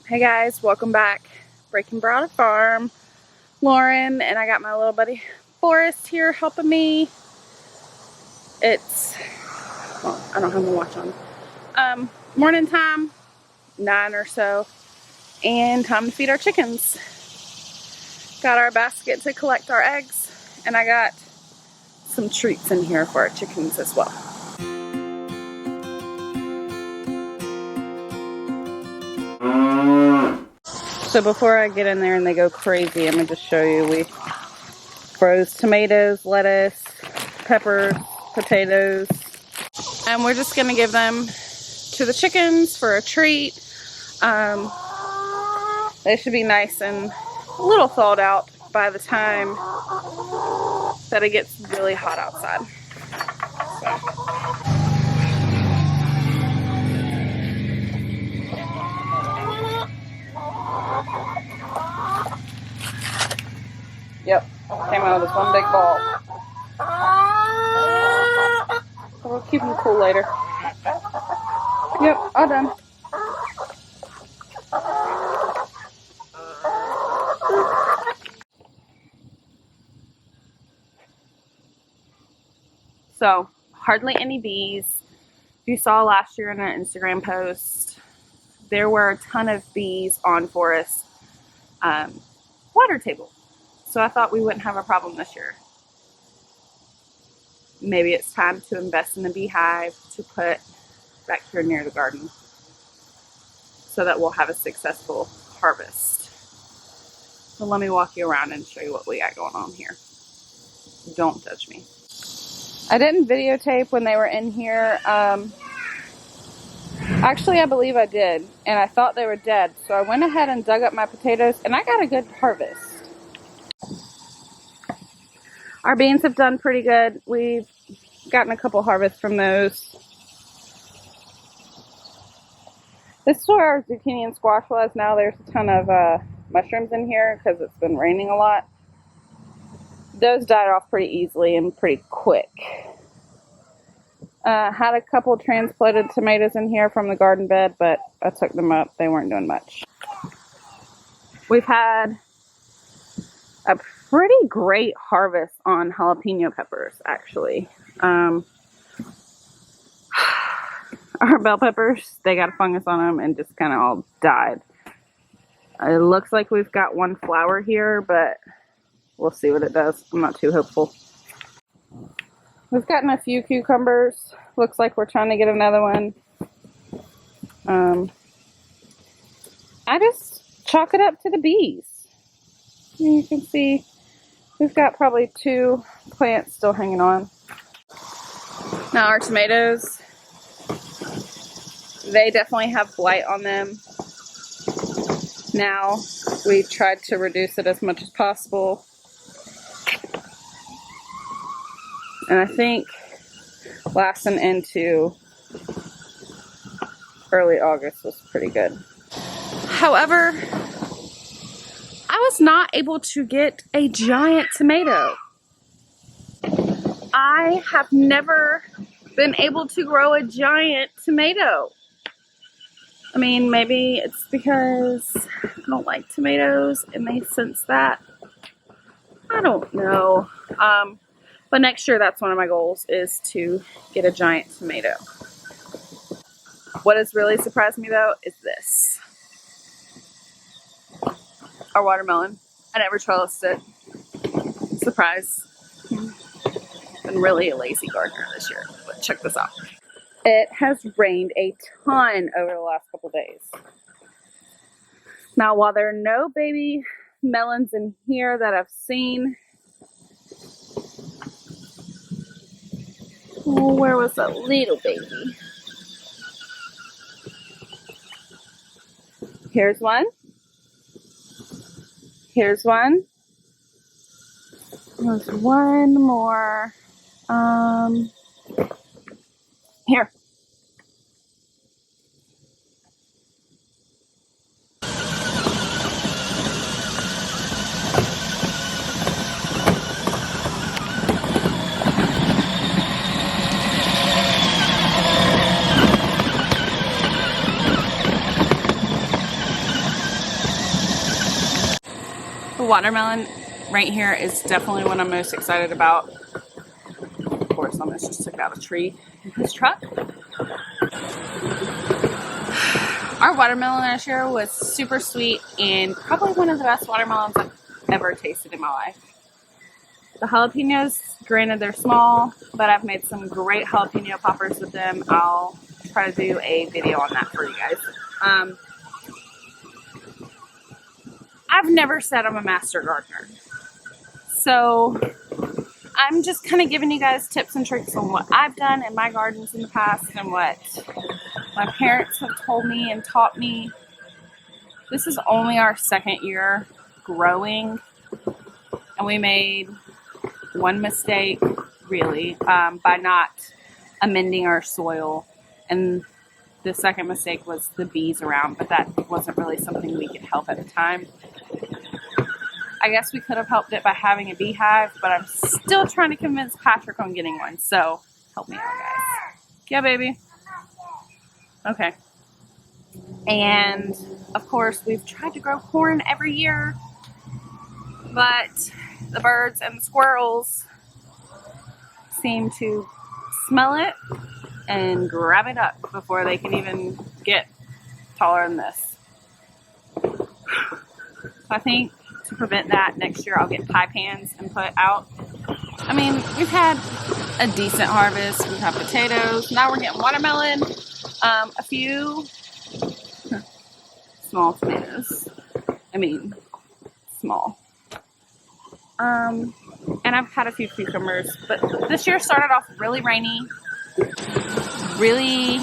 Hey guys, welcome back. Breaking Broad Farm. Lauren and I got my little buddy Forrest here helping me. It's, well, I don't have my watch on. Morning time, 9 or so, and time to feed our chickens. Got our basket to collect our eggs, and I got some treats in here for our chickens as well. So before I get in there and they go crazy, I'm going to just show you. We froze tomatoes, lettuce, peppers, potatoes, and we're just going to give them to the chickens for a treat. They should be nice and a little thawed out by the time that it gets really hot outside. Yep, came out of this one big ball. We'll keep them cool later. Yep, all done. So, hardly any bees. If you saw last year in an Instagram post, there were a ton of bees on Forest water table. So I thought we wouldn't have a problem this year. Maybe it's time to invest in a beehive to put back here near the garden so that we'll have a successful harvest. So let me walk you around and show you what we got going on here. Don't judge me. I didn't videotape when they were in here. Actually, I believe I did, and I thought they were dead. So I went ahead and dug up my potatoes, and I got a good harvest. Our beans have done pretty good. We've gotten a couple harvests from those. This is where our zucchini and squash was. Now there's a ton of mushrooms in here because it's been raining a lot. Those died off pretty easily and pretty quick. Had a couple transplanted tomatoes in here from the garden bed, but I took them up. They weren't doing much. We've had a pretty great harvest on jalapeno peppers, actually. Our bell peppers, they got a fungus on them and just kind of all died. It looks like we've got one flower here, but we'll see what it does. I'm not too hopeful. We've gotten a few cucumbers. Looks like we're trying to get another one. I just chalk it up to the bees. You can see we've got probably 2 plants still hanging on. Now our tomatoes, they definitely have blight on them. Now we've tried to reduce it as much as possible. And I think lasting into early August was pretty good. However, I was not able to get a giant tomato. I have never been able to grow a giant tomato. I mean, maybe it's because I don't like tomatoes and they sense that. I don't know. But next year, that's one of my goals, is to get a giant tomato. What has really surprised me, though, is this. Our watermelon. I never trellised it. Surprise. Been really a lazy gardener this year, but check this out. It has rained a ton over the last couple days. Now, while there are no baby melons in here that I've seen, oh, where was that little baby? Here's one. Here's one. There's one more. Here. The watermelon right here is definitely what I'm most excited about. Of course, almost just took out a tree in his truck. Our watermelon last year was super sweet and probably one of the best watermelons I've ever tasted in my life. The jalapenos, granted they're small, but I've made some great jalapeno poppers with them. I'll try to do a video on that for you guys. I've never said I'm a master gardener. So I'm just kind of giving you guys tips and tricks on what I've done in my gardens in the past and what my parents have told me and taught me. This is only our second year growing, and we made one mistake, really, by not amending our soil. And the second mistake was the bees around, but that wasn't really something we could help at the time. I guess we could have helped it by having a beehive, but I'm still trying to convince Patrick on getting one, so help me out, guys. Yeah, baby? Okay. And, of course, we've tried to grow corn every year, but the birds and the squirrels seem to smell it and grab it up before they can even get taller than this. So I think to prevent that, next year I'll get pie pans and put out. I mean, we've had a decent harvest. We've had potatoes. Now we're getting watermelon. A few small tomatoes. I mean, small. And I've had a few cucumbers, but this year started off really rainy. Really,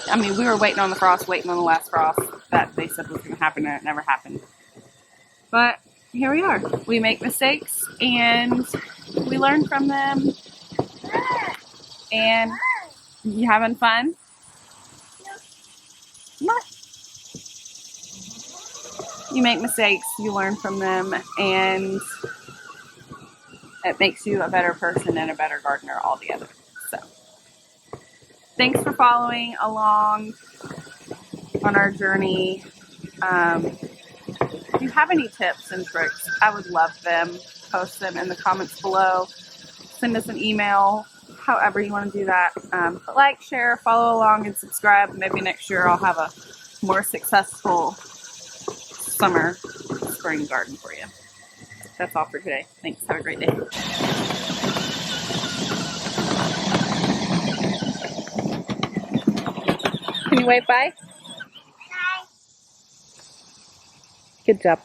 I mean, we were waiting on the frost, waiting on the last frost that they said was going to happen, and it never happened. But here we are. We make mistakes, and we learn from them. And you having fun? What? You make mistakes, you learn from them, and it makes you a better person and a better gardener altogether. So, thanks for following along on our journey. If you have any tips and tricks, I would love them. Post them in the comments below. Send us an email, however you want to do that. But like, share, follow along, and subscribe. Maybe next year I'll have a more successful summer, spring garden for you. That's all for today. Thanks. Have a great day. Can you wave bye? Bye. Good job.